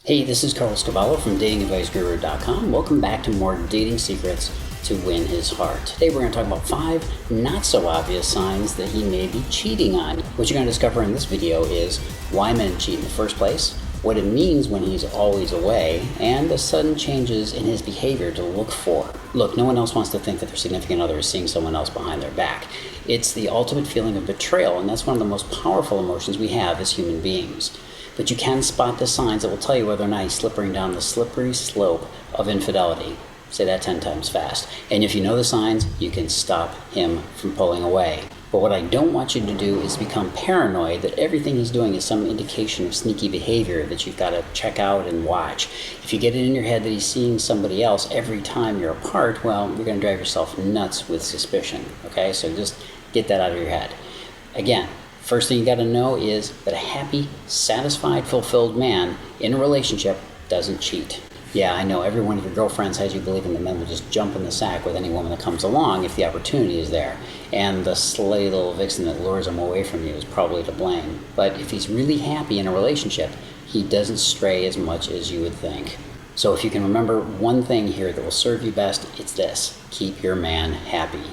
Hey, this is Carlos Cavallo from datingadviceguru.com. Welcome back to more dating secrets to win his heart. Today we're going to talk about 5 not so obvious signs that he may be cheating on. What you're going to discover in this video is why men cheat in the first place, what it means when he's always away, and the sudden changes in his behavior to look for. Look, no one else wants to think that their significant other is seeing someone else behind their back. It's the ultimate feeling of betrayal, and that's one of the most powerful emotions we have as human beings. But you can spot the signs that will tell you whether or not he's slipping down the slippery slope of infidelity. Say that 10 times fast. And if you know the signs, you can stop him from pulling away. But what I don't want you to do is become paranoid that everything he's doing is some indication of sneaky behavior that you've got to check out and watch. If you get it in your head that he's seeing somebody else every time you're apart, well, you're going to drive yourself nuts with suspicion. Okay, so just get that out of your head. Again, first thing you got to know is that a happy, satisfied, fulfilled man in a relationship doesn't cheat. Yeah, I know every one of your girlfriends has you believing that men will just jump in the sack with any woman that comes along if the opportunity is there. And the slay little vixen that lures him away from you is probably to blame. But if he's really happy in a relationship, he doesn't stray as much as you would think. So if you can remember one thing here that will serve you best, it's this: keep your man happy.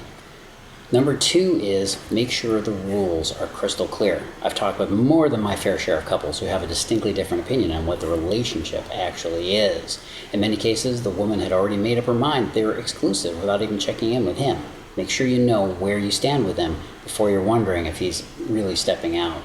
Number 2 is make sure the rules are crystal clear. I've talked with more than my fair share of couples who have a distinctly different opinion on what the relationship actually is. In many cases, the woman had already made up her mind they were exclusive without even checking in with him. Make sure you know where you stand with him before you're wondering if he's really stepping out.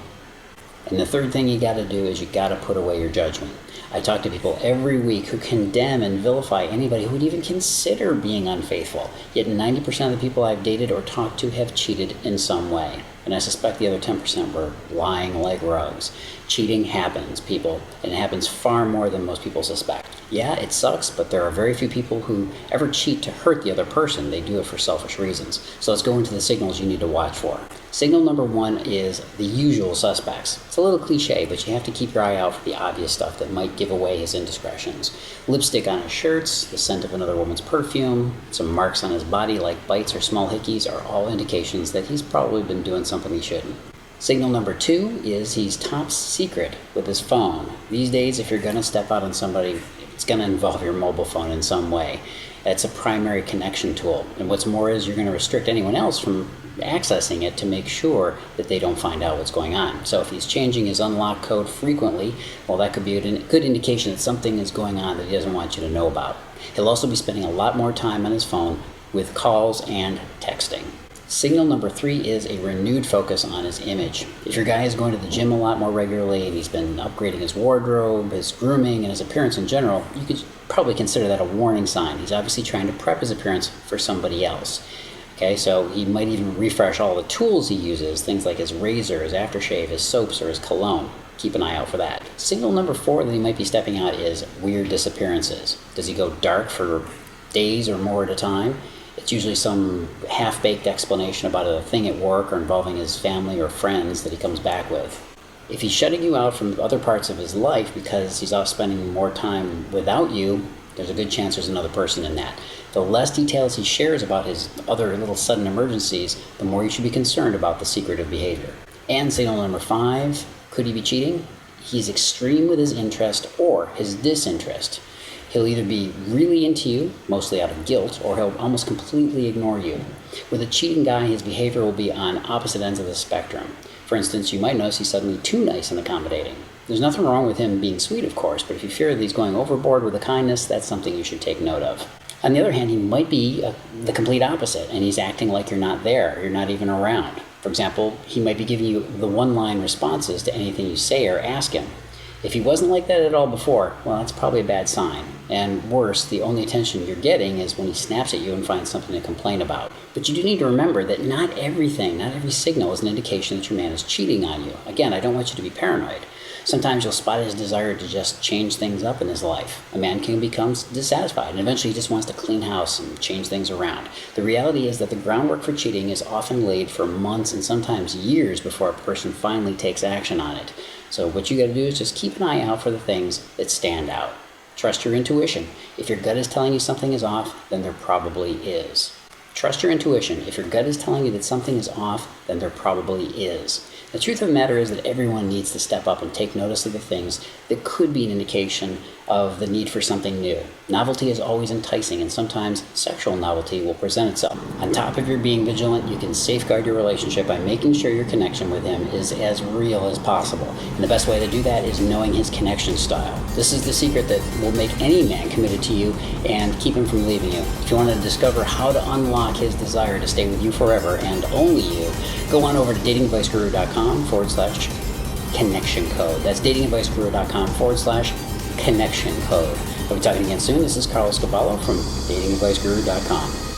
And the third thing you got to do is you got to put away your judgment. I talk to people every week who condemn and vilify anybody who would even consider being unfaithful. Yet 90% of the people I've dated or talked to have cheated in some way. And I suspect the other 10% were lying like rugs. Cheating happens, people, and it happens far more than most people suspect. Yeah, it sucks, but there are very few people who ever cheat to hurt the other person. They do it for selfish reasons. So let's go into the signals you need to watch for. Signal number 1 is the usual suspects. It's a little cliche, but you have to keep your eye out for the obvious stuff that might give away his indiscretions. Lipstick on his shirts, the scent of another woman's perfume, some marks on his body like bites or small hickeys are all indications that he's probably been doing something he shouldn't. Signal number 2 is he's top secret with his phone. These days, if you're going to step out on somebody, it's going to involve your mobile phone in some way. That's a primary connection tool. And what's more is you're going to restrict anyone else from accessing it to make sure that they don't find out what's going on. So if he's changing his unlock code frequently, well, that could be a good indication that something is going on that he doesn't want you to know about. He'll also be spending a lot more time on his phone with calls and texting. Signal number 3 is a renewed focus on his image. If your guy is going to the gym a lot more regularly and he's been upgrading his wardrobe, his grooming, and his appearance in general, you could probably consider that a warning sign. He's obviously trying to prep his appearance for somebody else. Okay, so he might even refresh all the tools he uses, things like his razor, his aftershave, his soaps, or his cologne. Keep an eye out for that. Signal number 4 that he might be stepping out is weird disappearances. Does he go dark for days or more at a time? It's usually some half-baked explanation about a thing at work or involving his family or friends that he comes back with. If he's shutting you out from other parts of his life because he's off spending more time without you, there's a good chance there's another person in that. The less details he shares about his other little sudden emergencies, the more you should be concerned about the secretive behavior. And signal number 5, could he be cheating? He's extreme with his interest or his disinterest. He'll either be really into you, mostly out of guilt, or he'll almost completely ignore you. With a cheating guy, his behavior will be on opposite ends of the spectrum. For instance, you might notice he's suddenly too nice and accommodating. There's nothing wrong with him being sweet, of course, but if you fear that he's going overboard with the kindness, that's something you should take note of. On the other hand, he might be the complete opposite, and he's acting like you're not there, you're not even around. For example, he might be giving you the one-line responses to anything you say or ask him. If he wasn't like that at all before, well, that's probably a bad sign. And worse, the only attention you're getting is when he snaps at you and finds something to complain about. But you do need to remember that not every signal is an indication that your man is cheating on you. Again, I don't want you to be paranoid. Sometimes you'll spot his desire to just change things up in his life. A man can become dissatisfied and eventually he just wants to clean house and change things around. The reality is that the groundwork for cheating is often laid for months and sometimes years before a person finally takes action on it. So what you got to do is just keep an eye out for the things that stand out. Trust your intuition. If your gut is telling you something is off, then there probably is. Trust your intuition. If your gut is telling you that something is off, then there probably is. The truth of the matter is that everyone needs to step up and take notice of the things that could be an indication of the need for something new. Novelty is always enticing, and sometimes sexual novelty will present itself. On top of your being vigilant, you can safeguard your relationship by making sure your connection with him is as real as possible. And the best way to do that is knowing his connection style. This is the secret that will make any man committed to you and keep him from leaving you. If you want to discover how to unlock his desire to stay with you forever and only you, go on over to datingadviceguru.com/connection code. That's datingadviceguru.com/connection code. We'll be talking again soon. This is Carlos Caballo from datingadviceguru.com.